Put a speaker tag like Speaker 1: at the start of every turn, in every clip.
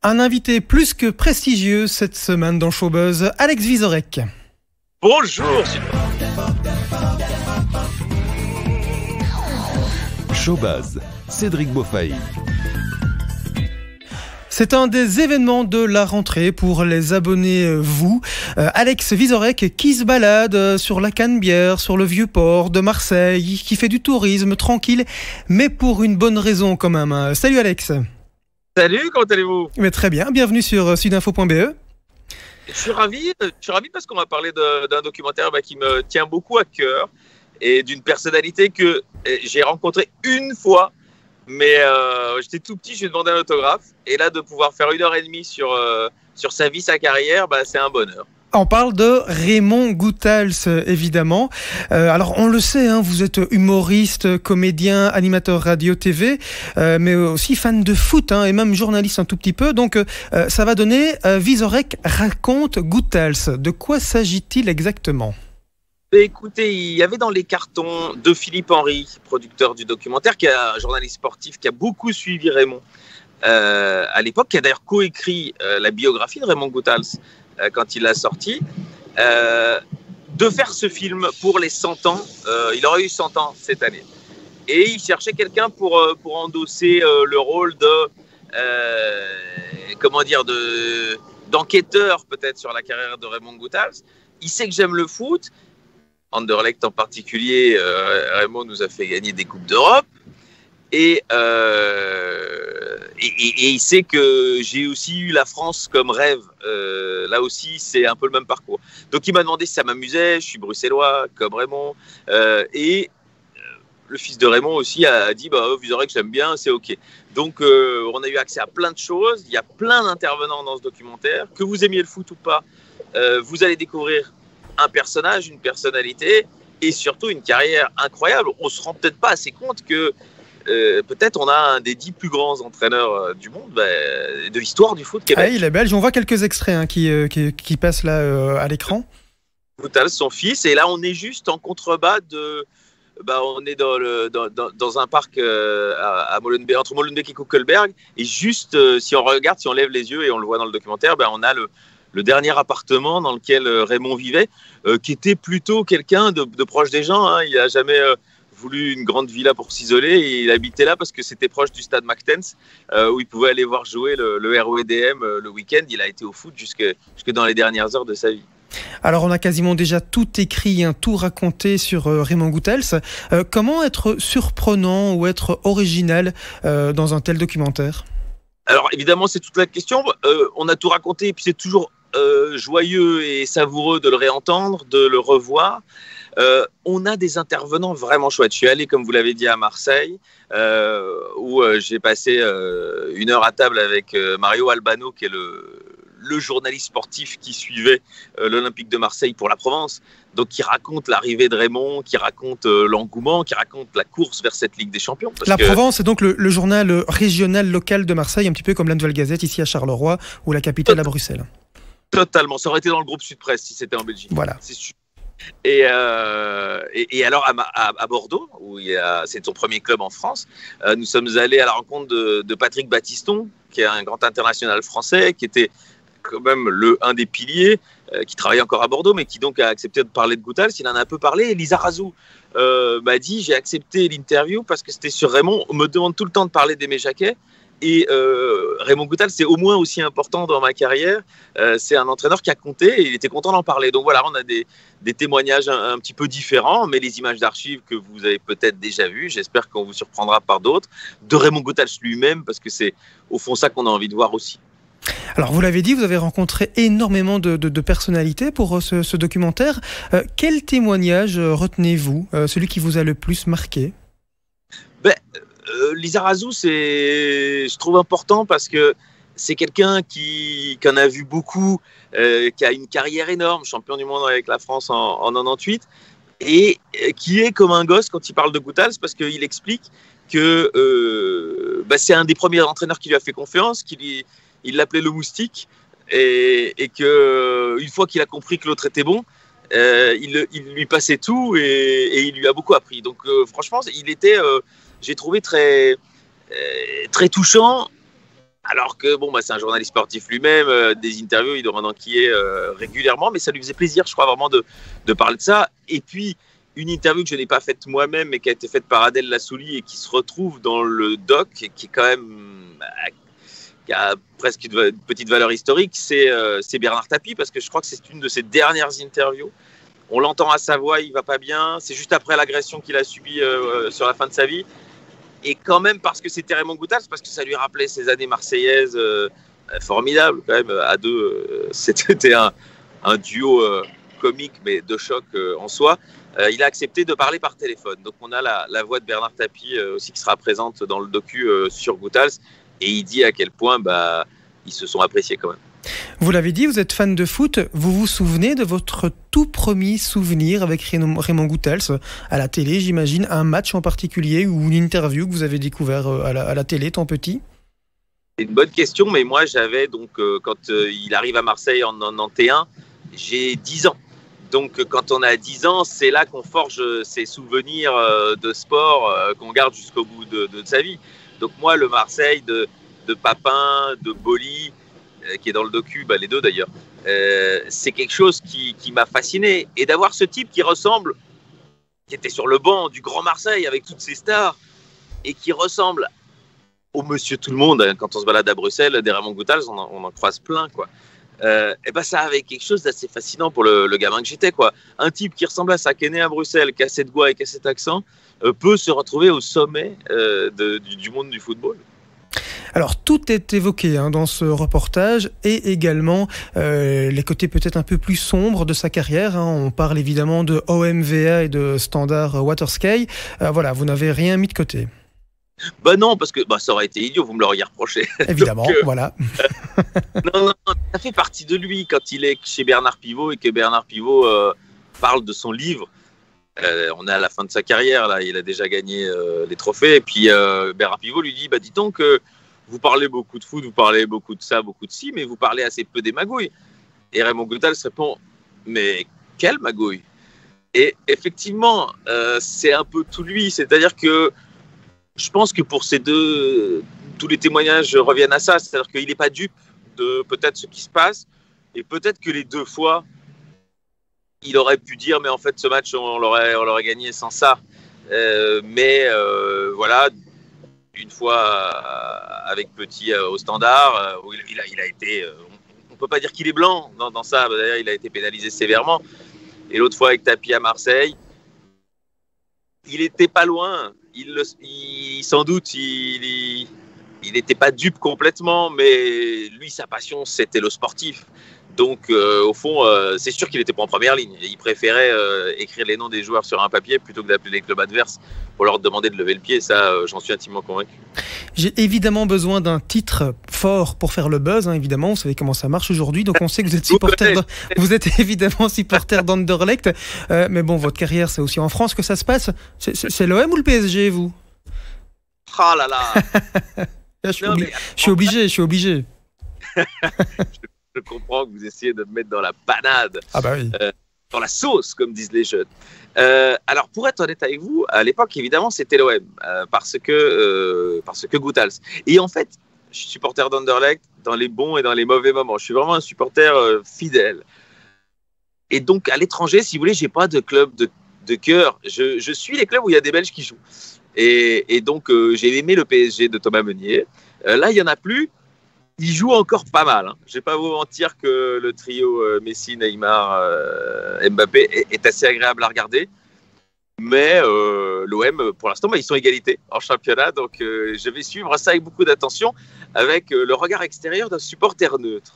Speaker 1: Un invité plus que prestigieux cette semaine dans Showbuzz, Alex Vizorek.
Speaker 2: Bonjour.
Speaker 3: Showbuzz, Cédric Beaufaille.
Speaker 1: C'est un des événements de la rentrée pour les abonnés vous. Alex Vizorek qui se balade sur la Canebière, sur le Vieux-Port de Marseille, qui fait du tourisme tranquille, mais pour une bonne raison quand même. Salut Alex.
Speaker 2: Salut, comment allez-vous?
Speaker 1: Mais très bien, bienvenue sur sudinfo.be.
Speaker 2: Je suis ravi parce qu'on va parler d'un documentaire qui me tient beaucoup à cœur et d'une personnalité que j'ai rencontrée une fois, mais j'étais tout petit, je lui ai demandé un autographe, et là de pouvoir faire 1h30 sur sa vie, sa carrière, c'est un bonheur.
Speaker 1: On parle de Raymond Goethals, évidemment. Alors, on le sait, vous êtes humoriste, comédien, animateur radio-tv, mais aussi fan de foot, et même journaliste un tout petit peu. Donc, ça va donner Vizorek raconte Goethals. De quoi s'agit-il exactement ?
Speaker 2: Écoutez, il y avait dans les cartons de Philippe Henry, producteur du documentaire, qui est un journaliste sportif qui a beaucoup suivi Raymond à l'époque, qui a d'ailleurs coécrit la biographie de Raymond Goethals quand il l'a sorti, de faire ce film pour les 100 ans. Il aurait eu 100 ans cette année. Et il cherchait quelqu'un pour endosser le rôle d'enquêteur peut-être sur la carrière de Raymond Goethals. Il sait que j'aime le foot. Anderlecht en particulier, Raymond nous a fait gagner des Coupes d'Europe. Et il sait que j'ai aussi eu la France comme rêve. Là aussi, c'est un peu le même parcours. Donc, il m'a demandé si ça m'amusait. Je suis bruxellois, comme Raymond. Le fils de Raymond aussi a dit Vizorek, que j'aime bien, c'est OK. Donc, on a eu accès à plein de choses. Il y a plein d'intervenants dans ce documentaire. Que vous aimiez le foot ou pas, vous allez découvrir un personnage, une personnalité et surtout une carrière incroyable. On se rend peut-être pas assez compte que peut-être on a un des 10 plus grands entraîneurs du monde, de l'histoire du foot Québec.
Speaker 1: Il est belge, on voit quelques extraits qui passent là à l'écran.
Speaker 2: Goethals, son fils, et là on est juste en contrebas de... on est dans un parc à Molenbeek, entre Molenbeek et Koekelberg, et juste si on regarde, si on lève les yeux et on le voit dans le documentaire, on a le dernier appartement dans lequel Raymond vivait, qui était plutôt quelqu'un de proche des gens. Il n'a jamais voulu une grande villa pour s'isoler, et il habitait là parce que c'était proche du stade Mactens, où il pouvait aller voir jouer le ROEDM le week-end. Il a été au foot jusque dans les dernières heures de sa vie.
Speaker 1: Alors, on a quasiment déjà tout écrit, tout raconté sur Raymond Goethals. Comment être surprenant ou être original dans un tel documentaire ?
Speaker 2: Alors, évidemment, c'est toute la question. On a tout raconté, et puis c'est toujours joyeux et savoureux de le réentendre, de le revoir. On a des intervenants vraiment chouettes. Je suis allé, comme vous l'avez dit, à Marseille, où j'ai passé 1 heure à table avec Mario Albano, qui est le journaliste sportif qui suivait l'Olympique de Marseille pour la Provence, donc qui raconte l'arrivée de Raymond, qui raconte l'engouement, qui raconte la course vers cette Ligue des Champions.
Speaker 1: Provence, c'est donc le journal régional local de Marseille, un petit peu comme la Nouvelle Gazette ici à Charleroi, ou la capitale à Bruxelles.
Speaker 2: Totalement, ça aurait été dans le groupe Sud-Presse si c'était en Belgique.
Speaker 1: Voilà.
Speaker 2: C'est sûr. Et alors à Bordeaux, où c'est son premier club en France, nous sommes allés à la rencontre de Patrick Battiston, qui est un grand international français, qui était quand même un des piliers, qui travaille encore à Bordeaux, mais qui donc a accepté de parler de Goethals. Il en a un peu parlé. Et Lisa Razou m'a dit, j'ai accepté l'interview parce que c'était sur Raymond. On me demande tout le temps de parler d'Aimé Jacquet. Et Raymond Goethals, c'est au moins aussi important dans ma carrière. C'est un entraîneur qui a compté et il était content d'en parler. Donc voilà, on a des témoignages un petit peu différents, mais les images d'archives que vous avez peut-être déjà vues, j'espère qu'on vous surprendra par d'autres, de Raymond Goethals lui-même, parce que c'est au fond ça qu'on a envie de voir aussi.
Speaker 1: Alors, vous l'avez dit, vous avez rencontré énormément de personnalités pour ce documentaire. Quel témoignage retenez-vous, celui qui vous a le plus marqué ?
Speaker 2: Lisa Razou, je trouve important parce que c'est quelqu'un qui en a vu beaucoup, qui a une carrière énorme, champion du monde avec la France en 98, et qui est comme un gosse quand il parle de Goethals, parce qu'il explique que c'est un des premiers entraîneurs qui lui a fait confiance, il l'appelait le moustique, et que une fois qu'il a compris que l'autre était bon, il lui passait tout et il lui a beaucoup appris. Donc franchement, il était, j'ai trouvé très touchant Alors que bon, c'est un journaliste sportif lui-même, des interviews, il doit en enquiller régulièrement, mais ça lui faisait plaisir, je crois, vraiment de parler de ça. Et puis, une interview que je n'ai pas faite moi-même, mais qui a été faite par Adèle Lassouli et qui se retrouve dans le doc, et qui est quand même qui a presque une petite valeur historique, c'est Bernard Tapie, parce que je crois que c'est une de ses dernières interviews. On l'entend à sa voix, il va pas bien. C'est juste après l'agression qu'il a subie sur la fin de sa vie. Et quand même, parce que c'était Raymond Goethals, parce que ça lui rappelait ses années marseillaises formidables, quand même, à deux. C'était un duo comique, mais de choc en soi. Il a accepté de parler par téléphone. Donc, on a la voix de Bernard Tapie aussi qui sera présente dans le docu sur Goethals. Et il dit à quel point ils se sont appréciés quand même.
Speaker 1: Vous l'avez dit, vous êtes fan de foot. Vous vous souvenez de votre tout premier souvenir avec Raymond Goethals à la télé, j'imagine, un match en particulier ou une interview que vous avez découvert à la télé, tant petit?
Speaker 2: C'est une bonne question, mais moi j'avais donc, quand il arrive à Marseille en 91, j'ai 10 ans. Donc quand on a 10 ans, c'est là qu'on forge ses souvenirs de sport qu'on garde jusqu'au bout de sa vie. Donc moi, le Marseille de Papin, de Boli, qui est dans le docu, les deux d'ailleurs, c'est quelque chose qui m'a fasciné. Et d'avoir ce type qui ressemble, qui était sur le banc du Grand Marseille avec toutes ses stars, et qui ressemble au monsieur tout le monde, quand on se balade à Bruxelles, des Raymond Goethals, on en croise plein, quoi. Ça avait quelque chose d'assez fascinant pour le gamin que j'étais, quoi. Un type qui ressemble à ça, qui est né à Bruxelles, qui a cette voix et qui a cet accent, peut se retrouver au sommet du monde du football.
Speaker 1: Alors, tout est évoqué dans ce reportage et également les côtés peut-être un peu plus sombres de sa carrière. On parle évidemment de OMVA et de Standard Watersky. Voilà, vous n'avez rien mis de côté.
Speaker 2: Non, parce que ça aurait été idiot, vous me l'auriez reproché.
Speaker 1: Évidemment, donc, voilà.
Speaker 2: Non, ça fait partie de lui quand il est chez Bernard Pivot et que Bernard Pivot parle de son livre. On est à la fin de sa carrière, là, il a déjà gagné les trophées. Et puis Bernard Pivot lui dit, dis donc, vous parlez beaucoup de foot, vous parlez beaucoup de ça, beaucoup de ci, mais vous parlez assez peu des magouilles. Et Raymond Goethals répond, mais quelle magouille? Et effectivement, c'est un peu tout lui, c'est-à-dire que je pense que pour tous les témoignages reviennent à ça, c'est-à-dire qu'il n'est pas dupe de peut-être ce qui se passe, et peut-être que les deux fois, il aurait pu dire, mais en fait, ce match, on l'aurait gagné sans ça. Voilà, une fois avec Petit au Standard, où il a été... on ne peut pas dire qu'il est blanc dans ça, d'ailleurs, il a été pénalisé sévèrement. Et l'autre fois avec Tapie à Marseille, il n'était pas loin. Sans doute, il n'était pas dupe complètement, mais lui, sa passion, c'était le sportif. Donc, au fond, c'est sûr qu'il n'était pas en première ligne. Il préférait écrire les noms des joueurs sur un papier plutôt que d'appeler les clubs adverses pour leur demander de lever le pied. Ça, j'en suis intimement convaincu.
Speaker 1: J'ai évidemment besoin d'un titre fort pour faire le buzz, évidemment. Vous savez comment ça marche aujourd'hui. Donc, on sait que vous êtes supporter. Vous êtes évidemment supporter d'Anderlecht. Mais bon, votre carrière, c'est aussi en France que ça se passe. C'est l'OM ou le PSG, vous?
Speaker 2: Oh là là.
Speaker 1: Je suis obligé.
Speaker 2: Je comprends que vous essayez de me mettre dans la panade,
Speaker 1: oui.
Speaker 2: Dans la sauce, comme disent les jeunes. Alors, pour être honnête avec vous, à l'époque, évidemment, c'était l'OM, parce que Goethals. Et en fait, je suis supporter d'Anderlecht dans les bons et dans les mauvais moments. Je suis vraiment un supporter fidèle. Et donc, à l'étranger, si vous voulez, j'ai pas de club de cœur. Je suis les clubs où il y a des Belges qui jouent. Et donc, j'ai aimé le PSG de Thomas Meunier. Là, il n'y en a plus. Il joue encore pas mal. Je ne vais pas vous mentir que le trio Messi, Neymar, Mbappé est assez agréable à regarder. Mais l'OM, pour l'instant, ils sont égalité en championnat. Donc, je vais suivre ça avec beaucoup d'attention, avec le regard extérieur d'un supporter neutre.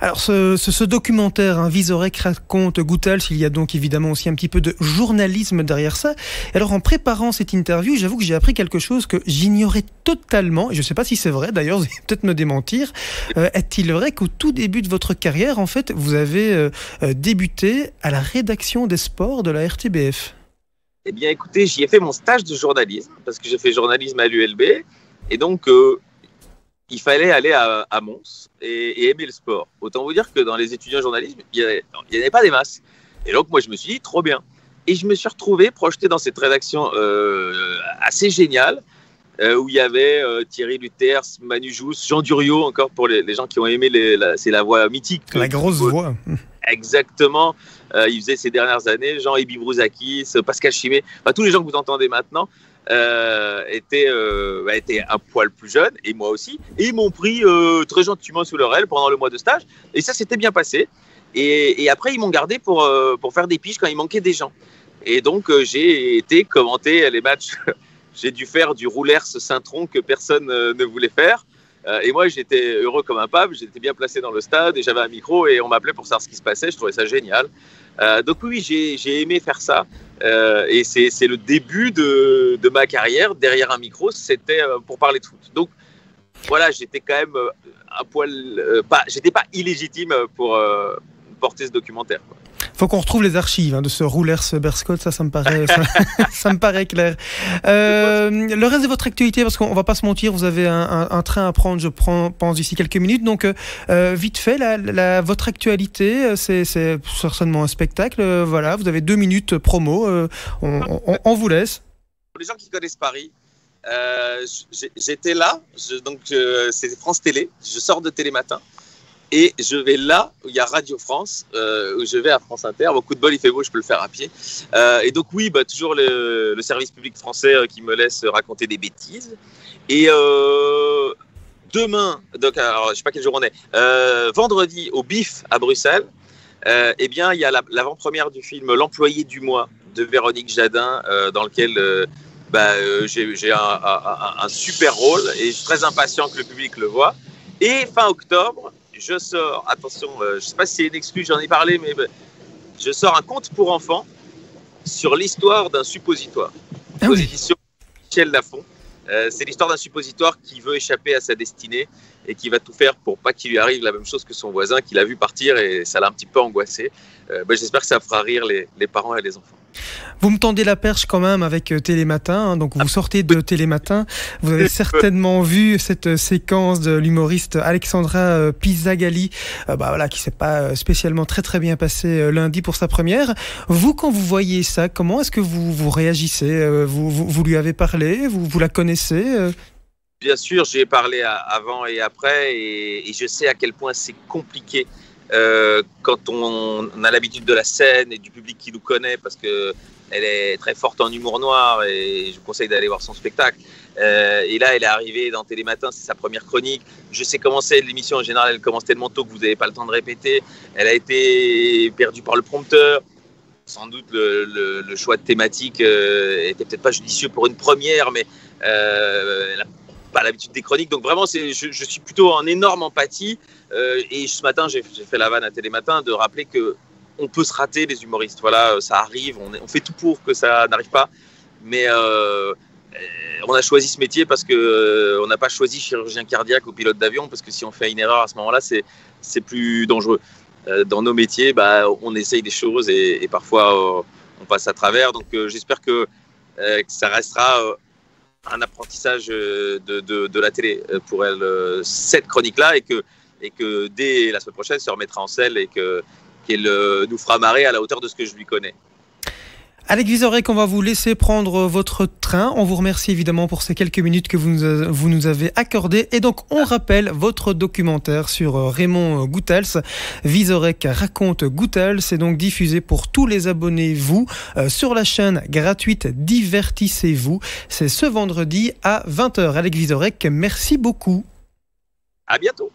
Speaker 1: Alors ce documentaire, Vizorek raconte Goethals, il y a donc évidemment aussi un petit peu de journalisme derrière ça. Et alors en préparant cette interview, j'avoue que j'ai appris quelque chose que j'ignorais totalement, et je ne sais pas si c'est vrai d'ailleurs, vous allez peut-être me démentir. Est-il vrai qu'au tout début de votre carrière, en fait, vous avez débuté à la rédaction des sports de la RTBF?
Speaker 2: Eh bien écoutez, j'y ai fait mon stage de journalisme, parce que j'ai fait journalisme à l'ULB, et donc... il fallait aller à Mons et aimer le sport. Autant vous dire que dans les étudiants journalisme, il n'y avait pas des masses. Et donc, moi, je me suis dit, trop bien. Et je me suis retrouvé projeté dans cette rédaction assez géniale, où il y avait Thierry Luters, Manu Jousse, Jean Duriot, encore pour les gens qui ont aimé, c'est la voix mythique.
Speaker 1: La grosse voix.
Speaker 2: Exactement. Il faisait ces dernières années, Jean Ebi Brouzakis, Pascal Chimé, tous les gens que vous entendez maintenant étaient un poil plus jeunes, et moi aussi. Et ils m'ont pris très gentiment sous leur aile pendant le mois de stage. Et ça s'était bien passé. Et après, ils m'ont gardé pour faire des piges quand il manquait des gens. Et donc, j'ai été commenter les matchs. J'ai dû faire du Roulers Saint-Tron que personne ne voulait faire. Et moi, j'étais heureux comme un pape. J'étais bien placé dans le stade et j'avais un micro et on m'appelait pour savoir ce qui se passait. Je trouvais ça génial. Donc oui, j'ai aimé faire ça. Et c'est le début de ma carrière. Derrière un micro, c'était pour parler de foot. Donc voilà, j'étais quand même un poil... j'étais pas illégitime pour porter ce documentaire, quoi.
Speaker 1: Faut qu'on retrouve les archives de ce Roulers Berscott, ça me paraît, ça me paraît clair. Le reste de votre actualité, parce qu'on va pas se mentir, vous avez un train à prendre, je pense, d'ici quelques minutes. Donc, vite fait, votre actualité, c'est certainement un spectacle. Voilà, vous avez 2 minutes promo. On vous laisse.
Speaker 2: Pour les gens qui connaissent Paris, j'étais là. C'est France Télé. Je sors de Télématin. Et je vais là où il y a Radio France, où je vais à France Inter. Bon, coup de bol, il fait beau, je peux le faire à pied. Et donc oui, toujours le service public français qui me laisse raconter des bêtises. Et demain, donc, alors, je ne sais pas quel jour on est, vendredi au BIF à Bruxelles, eh bien, il y a l'avant-première du film L'employé du mois de Véronique Jadin, dans lequel j'ai un super rôle et je suis très impatient que le public le voit. Et fin octobre, je sors, attention, je ne sais pas si c'est une excuse, j'en ai parlé, mais je sors un conte pour enfants sur l'histoire d'un suppositoire. Aux éditions Michel Lafon. C'est l'histoire d'un suppositoire qui veut échapper à sa destinée et qui va tout faire pour pas qu'il lui arrive la même chose que son voisin qui l'a vu partir et ça l'a un petit peu angoissé. J'espère que ça fera rire les parents et les enfants.
Speaker 1: Vous me tendez la perche quand même avec Télématin, donc vous sortez de Télématin. Vous avez certainement vu cette séquence de l'humoriste Alexandra Pizzagalli, qui s'est pas spécialement très bien passé lundi pour sa première. Vous, quand vous voyez ça, comment est-ce que vous réagissez? Vous lui avez parlé? Vous la connaissez?
Speaker 2: Bien sûr, j'ai parlé avant et après, et je sais à quel point c'est compliqué. Quand on a l'habitude de la scène et du public qui nous connaît, parce qu'elle est très forte en humour noir et je vous conseille d'aller voir son spectacle. Et là, elle est arrivée dans Télématin, c'est sa première chronique. Je sais comment c'est l'émission en général, elle commence tellement tôt que vous n'avez pas le temps de répéter. Elle a été perdue par le prompteur. Sans doute le choix de thématique était peut-être pas judicieux pour une première, mais elle n'a pas l'habitude des chroniques. Donc vraiment, je suis plutôt en énorme empathie. Et ce matin, j'ai fait la vanne à Télématin de rappeler qu'on peut se rater, les humoristes. Voilà, ça arrive, on fait tout pour que ça n'arrive pas. Mais on a choisi ce métier parce qu'on n'a pas choisi chirurgien cardiaque ou pilote d'avion, parce que si on fait une erreur à ce moment-là, c'est plus dangereux. Dans nos métiers, on essaye des choses et parfois on passe à travers. Donc j'espère que ça restera un apprentissage de la télé pour elle, cette chronique-là, et que dès la semaine prochaine, se remettra en selle et qu'elle nous fera marrer à la hauteur de ce que je lui connais.
Speaker 1: Alex Vizorek, on va vous laisser prendre votre train. On vous remercie évidemment pour ces quelques minutes que vous nous avez accordées. Et donc, on rappelle votre documentaire sur Raymond Goethals. Vizorek raconte Goethals. C'est donc diffusé pour tous les abonnés, sur la chaîne gratuite Divertissez-vous. C'est ce vendredi à 20h. Alex Vizorek, merci beaucoup.
Speaker 2: À bientôt.